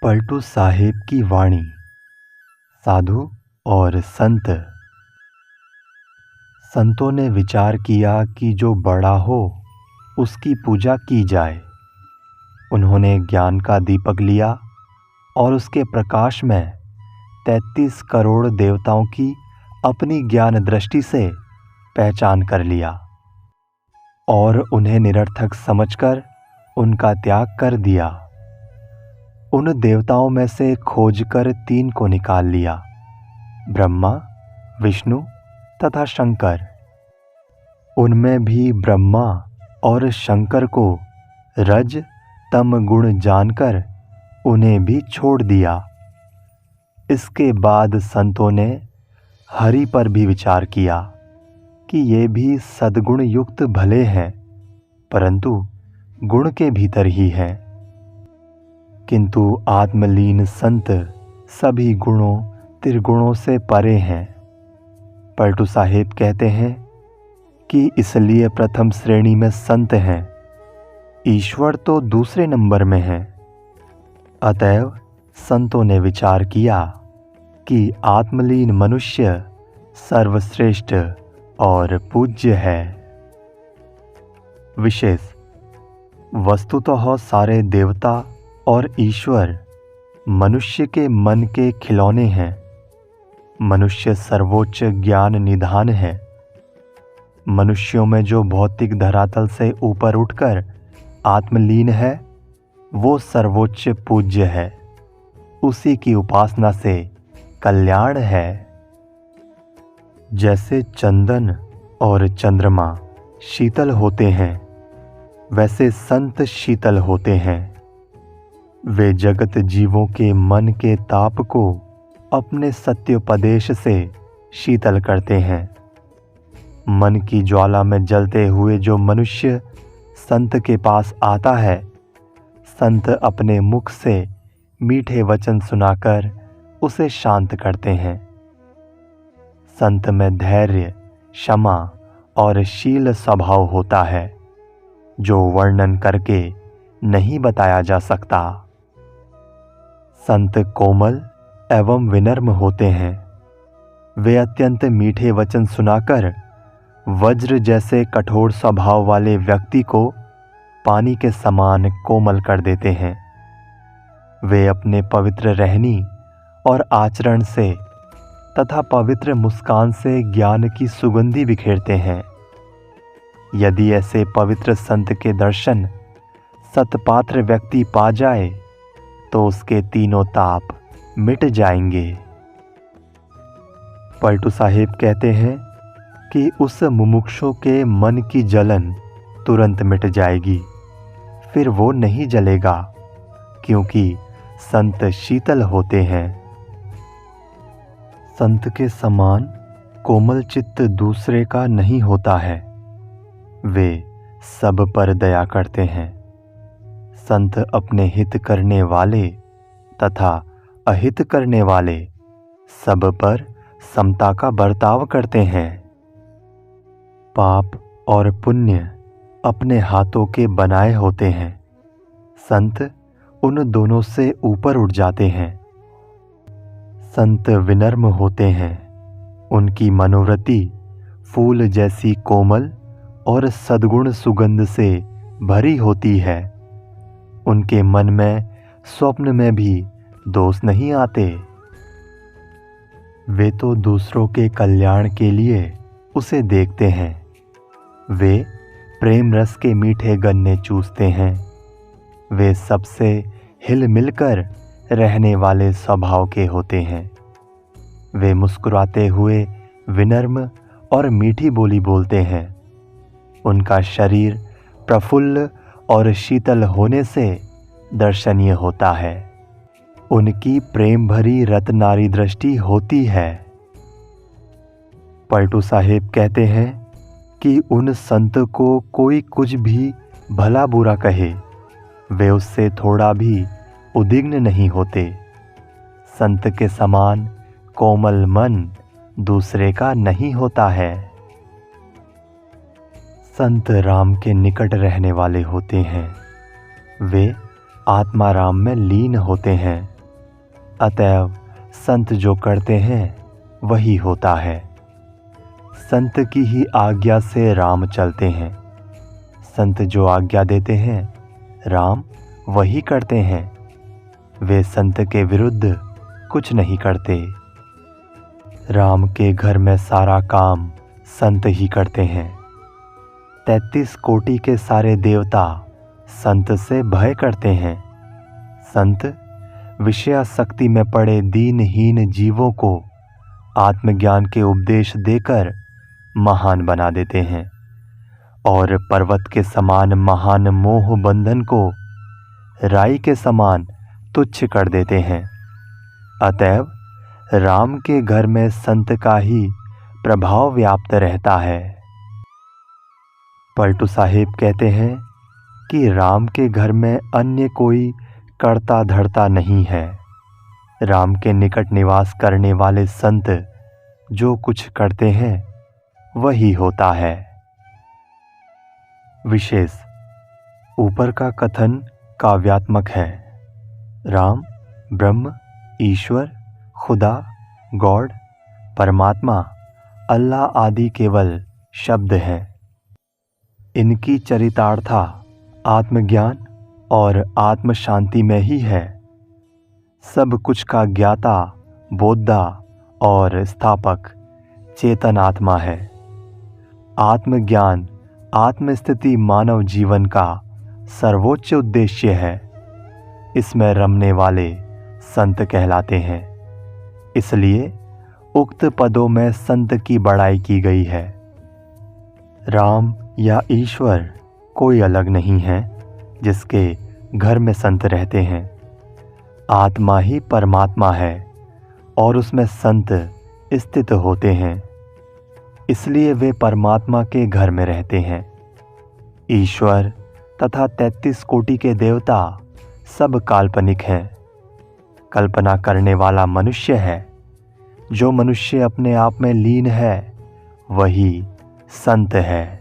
पलटू साहेब की वाणी। साधु और संत। संतों ने विचार किया कि जो बड़ा हो उसकी पूजा की जाए। उन्होंने ज्ञान का दीपक लिया और उसके प्रकाश में 33 करोड़ देवताओं की अपनी ज्ञान दृष्टि से पहचान कर लिया और उन्हें निरर्थक समझकर उनका त्याग कर दिया। उन देवताओं में से खोजकर 3 को निकाल लिया, ब्रह्मा, विष्णु तथा शंकर। उनमें भी ब्रह्मा और शंकर को रज तम गुण जानकर उन्हें भी छोड़ दिया। इसके बाद संतों ने हरि पर भी विचार किया कि ये भी सद्गुण युक्त भले हैं, परंतु गुण के भीतर ही हैं। किंतु आत्मलीन संत सभी गुणों त्रिगुणों से परे हैं। पलटू साहेब कहते हैं कि इसलिए प्रथम श्रेणी में संत हैं, ईश्वर तो दूसरे नंबर में है। अतएव संतों ने विचार किया कि आत्मलीन मनुष्य सर्वश्रेष्ठ और पूज्य है। विशेष वस्तुतः सारे देवता और ईश्वर मनुष्य के मन के खिलौने हैं। मनुष्य सर्वोच्च ज्ञान निधान है। मनुष्यों में जो भौतिक धरातल से ऊपर उठकर आत्मलीन है, वो सर्वोच्च पूज्य है। उसी की उपासना से कल्याण है। जैसे चंदन और चंद्रमा शीतल होते हैं, वैसे संत शीतल होते हैं। वे जगत जीवों के मन के ताप को अपने सत्योपदेश से शीतल करते हैं। मन की ज्वाला में जलते हुए जो मनुष्य संत के पास आता है, संत अपने मुख से मीठे वचन सुनाकर उसे शांत करते हैं। संत में धैर्य, क्षमा और शील स्वभाव होता है, जो वर्णन करके नहीं बताया जा सकता। संत कोमल एवं विनम्र होते हैं। वे अत्यंत मीठे वचन सुनाकर वज्र जैसे कठोर स्वभाव वाले व्यक्ति को पानी के समान कोमल कर देते हैं। वे अपने पवित्र रहनी और आचरण से तथा पवित्र मुस्कान से ज्ञान की सुगंधि बिखेरते हैं। यदि ऐसे पवित्र संत के दर्शन सत्पात्र व्यक्ति पा जाए तो उसके तीनों ताप मिट जाएंगे। पलटू साहेब कहते हैं कि उस मुमुक्षु के मन की जलन तुरंत मिट जाएगी, फिर वो नहीं जलेगा, क्योंकि संत शीतल होते हैं। संत के समान कोमल चित्त दूसरे का नहीं होता है। वे सब पर दया करते हैं। संत अपने हित करने वाले तथा अहित करने वाले सब पर समता का बर्ताव करते हैं। पाप और पुण्य अपने हाथों के बनाए होते हैं। संत उन दोनों से ऊपर उठ जाते हैं। संत विनम्र होते हैं। उनकी मनोवृत्ति फूल जैसी कोमल और सद्गुण सुगंध से भरी होती है। उनके मन में स्वप्न में भी दोष नहीं आते। वे तो दूसरों के कल्याण के लिए उसे देखते हैं। वे प्रेम रस के मीठे गन्ने चूसते हैं। वे सबसे हिल मिलकर रहने वाले स्वभाव के होते हैं। वे मुस्कुराते हुए विनम्र और मीठी बोली बोलते हैं। उनका शरीर प्रफुल्ल और शीतल होने से दर्शनीय होता है। उनकी प्रेम भरी रत्नारी दृष्टि होती है। पलटू साहेब कहते हैं कि उन संत को कोई कुछ भी भला बुरा कहे, वे उससे थोड़ा भी उद्विग्न नहीं होते। संत के समान कोमल मन दूसरे का नहीं होता है। संत राम के निकट रहने वाले होते हैं। वे आत्मा राम में लीन होते हैं। अतएव संत जो करते हैं वही होता है। संत की ही आज्ञा से राम चलते हैं। संत जो आज्ञा देते हैं राम वही करते हैं। वे संत के विरुद्ध कुछ नहीं करते। राम के घर में सारा काम संत ही करते हैं। 33 कोटि के सारे देवता संत से भय करते हैं। संत विषयासक्ति में पड़े दीनहीन जीवों को आत्मज्ञान के उपदेश देकर महान बना देते हैं और पर्वत के समान महान मोह बंधन को राई के समान तुच्छ कर देते हैं। अतएव राम के घर में संत का ही प्रभाव व्याप्त रहता है। पलटू साहिब कहते हैं कि राम के घर में अन्य कोई कर्ता धर्ता नहीं है। राम के निकट निवास करने वाले संत जो कुछ करते हैं वही होता है। विशेष ऊपर का कथन काव्यात्मक है। राम ब्रह्म, ईश्वर, खुदा, गॉड, परमात्मा, अल्लाह आदि केवल शब्द हैं। इनकी चरितार्था आत्मज्ञान और आत्म शांति में ही है। सब कुछ का ज्ञाता, बोद्धा और स्थापक चेतन आत्मा है। आत्मज्ञान, आत्मस्थिति मानव जीवन का सर्वोच्च उद्देश्य है। इसमें रमने वाले संत कहलाते हैं। इसलिए उक्त पदों में संत की बड़ाई की गई है। राम या ईश्वर कोई अलग नहीं है जिसके घर में संत रहते हैं। आत्मा ही परमात्मा है और उसमें संत स्थित होते हैं। इसलिए वे परमात्मा के घर में रहते हैं। ईश्वर तथा 33 कोटि के देवता सब काल्पनिक हैं। कल्पना करने वाला मनुष्य है। जो मनुष्य अपने आप में लीन है वही संत है।